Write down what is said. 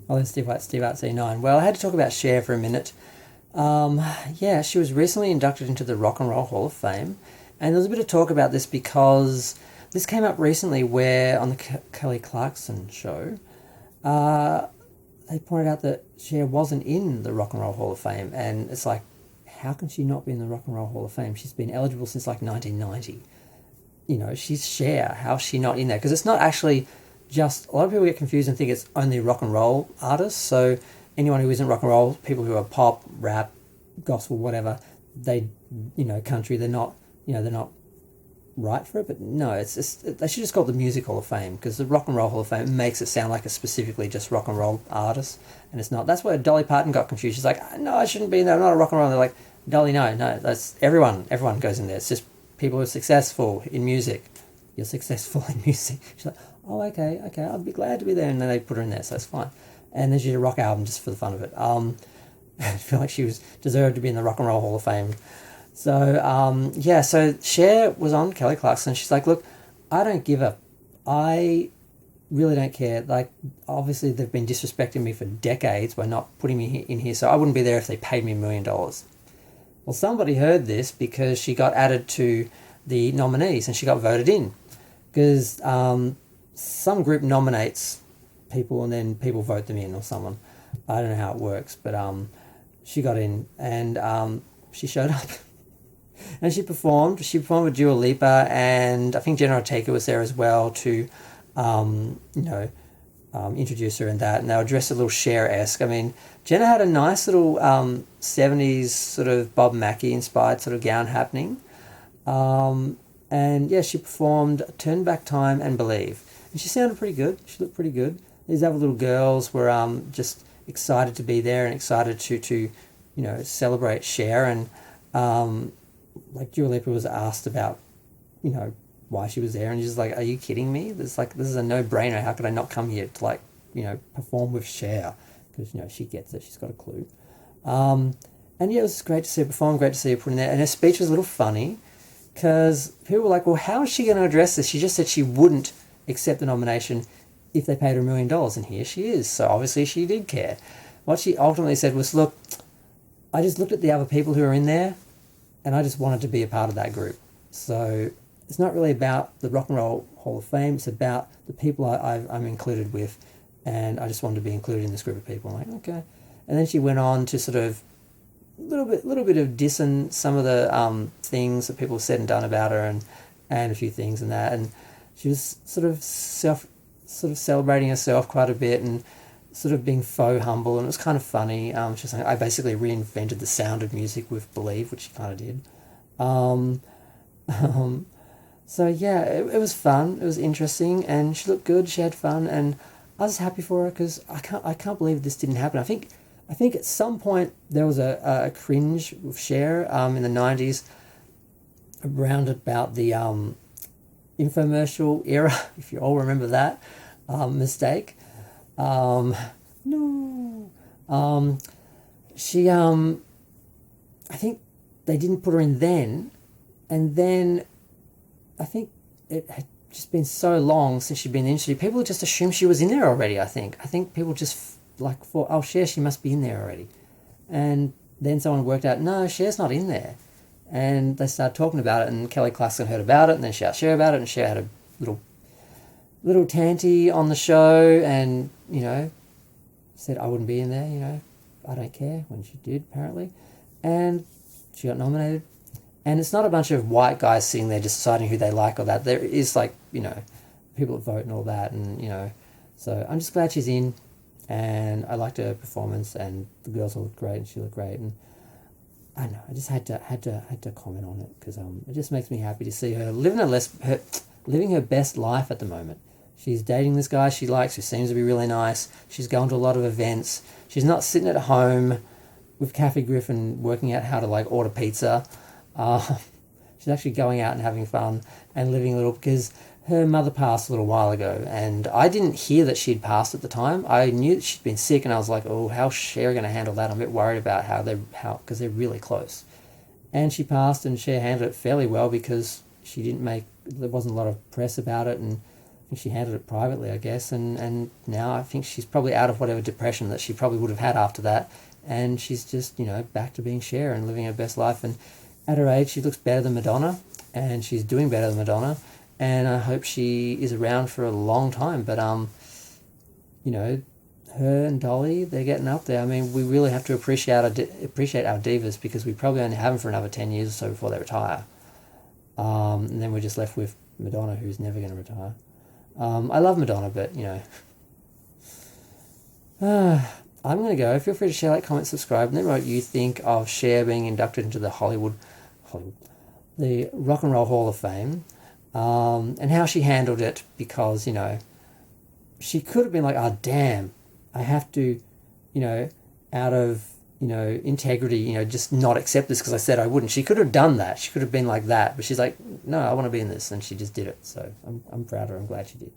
Oh, there's Steve Out C9. Well, I had to talk about Cher for a minute. Yeah, she was recently inducted into the Rock and Roll Hall of Fame, and there was a bit of talk about this because this came up recently where on the Kelly Clarkson show, uh, they pointed out that Cher wasn't in the Rock and Roll Hall of Fame, and it's like, how can she not be in the Rock and Roll Hall of Fame? She's been eligible since like 1990. You know, she's Cher. How's she not in there? Because it's not actually just, a lot of people get confused and think it's only rock and roll artists. So anyone who isn't rock and roll, people who are pop, rap, gospel, whatever, they, country, they're not right for it. But no, it's just, they should just call it the Music Hall of Fame, because the Rock and Roll Hall of Fame makes it sound like it's specifically just rock and roll artists, and it's not. That's where Dolly Parton got confused. She's like, no, I shouldn't be in there. I'm not a rock and roll. And they're like, Dolly, no, that's everyone. Everyone goes in there. It's just people who are successful in music. You're successful in music. She's like, oh, okay, I'd be glad to be there. And then they put her in there, so that's fine. And then she did a rock album just for the fun of it. I feel like she was deserved to be in the Rock and Roll Hall of Fame. So, yeah, so Cher was on Kelly Clarkson. She's like, look, I don't give a... I really don't care. Like, obviously they've been disrespecting me for decades by not putting me in here, so I wouldn't be there if they paid me $1 million. Well, somebody heard this because she got added to the nominees and she got voted in. Because some group nominates people and then people vote them in, or someone. I don't know how it works, but she got in and she showed up. And she performed. She performed with Dua Lipa, and I think Jenna Ortega was there as well to, introduce her in that. And they were dressed a little Cher-esque. I mean, Jenna had a nice little 70s sort of Bob Mackie inspired sort of gown happening. And yeah, she performed Turn Back Time and Believe. And she sounded pretty good. She looked pretty good. These other little girls were just excited to be there and excited to celebrate Cher. And like Dua Lipa was asked about, why she was there, and she's like, "Are you kidding me? This is a no-brainer. How could I not come here to perform with Cher?" Because she gets it. She's got a clue. And yeah, it was great to see her perform. Great to see her put in there. And her speech was a little funny because people were like, "Well, how is she going to address this?" She just said she wouldn't accept the nomination if they paid her $1 million, and here she is. So obviously she did care. What she ultimately said was, "Look, I just looked at the other people who are in there, and I just wanted to be a part of that group. So it's not really about the Rock and Roll Hall of Fame. It's about the people I'm included with, and I just wanted to be included in this group of people." I'm like, okay. And then she went on to sort of little bit of dissing some of the things that people said and done about her, and a few things and that. And she was sort of celebrating herself quite a bit and sort of being faux humble, and it was kind of funny. She was saying, I basically reinvented the sound of music with Believe, which she kind of did. So yeah, it was fun. It was interesting, and she looked good. She had fun, and I was happy for her because I can't believe this didn't happen. I think at some point there was a cringe with Cher in the 90s, around about the infomercial era, if you all remember that mistake. No. She I think they didn't put her in then, and then I think it had just been so long since she'd been in the industry. People just assumed she was in there already. I think people just thought, oh, Cher, she must be in there already, and then someone worked out, no, Cher's not in there, and they started talking about it, and Kelly Clarkson heard about it, and then she asked Cher about it, and Cher had a little tanty on the show, and said I wouldn't be in there. I don't care, when she did apparently, and she got nominated. And it's not a bunch of white guys sitting there just deciding who they like or that. There is people that vote and all that, and so I'm just glad she's in, and I liked her performance, and the girls all looked great, and she looked great, and I don't know, I just had to comment on it because it just makes me happy to see her living her best life at the moment. She's dating this guy she likes, who seems to be really nice. She's going to a lot of events. She's not sitting at home with Kathy Griffin working out how to order pizza. She's actually going out and having fun and living a little, because her mother passed a little while ago, and I didn't hear that she'd passed at the time. I knew that she'd been sick, and I was like, oh, how's Cher going to handle that? I'm a bit worried about because they're really close. And she passed, and Cher handled it fairly well because there wasn't a lot of press about it, and think she handled it privately, I guess, and now I think she's probably out of whatever depression that she probably would have had after that, and she's just, back to being Cher and living her best life. And at her age, she looks better than Madonna, and she's doing better than Madonna, and I hope she is around for a long time. But her and Dolly, they're getting up there. I mean, we really have to appreciate our divas, because we probably only have them for another 10 years or so before they retire. And then we're just left with Madonna, who's never going to retire. I love Madonna, but, I'm going to go. Feel free to share, like, comment, subscribe, and let me know what you think of Cher being inducted into the the Rock and Roll Hall of Fame, and how she handled it, because, she could have been like, oh, damn, I have to, out of, integrity, just not accept this because I said I wouldn't. She could have done that. She could have been like that, but she's like, no, I want to be in this, and she just did it. So I'm proud of her. I'm glad she did.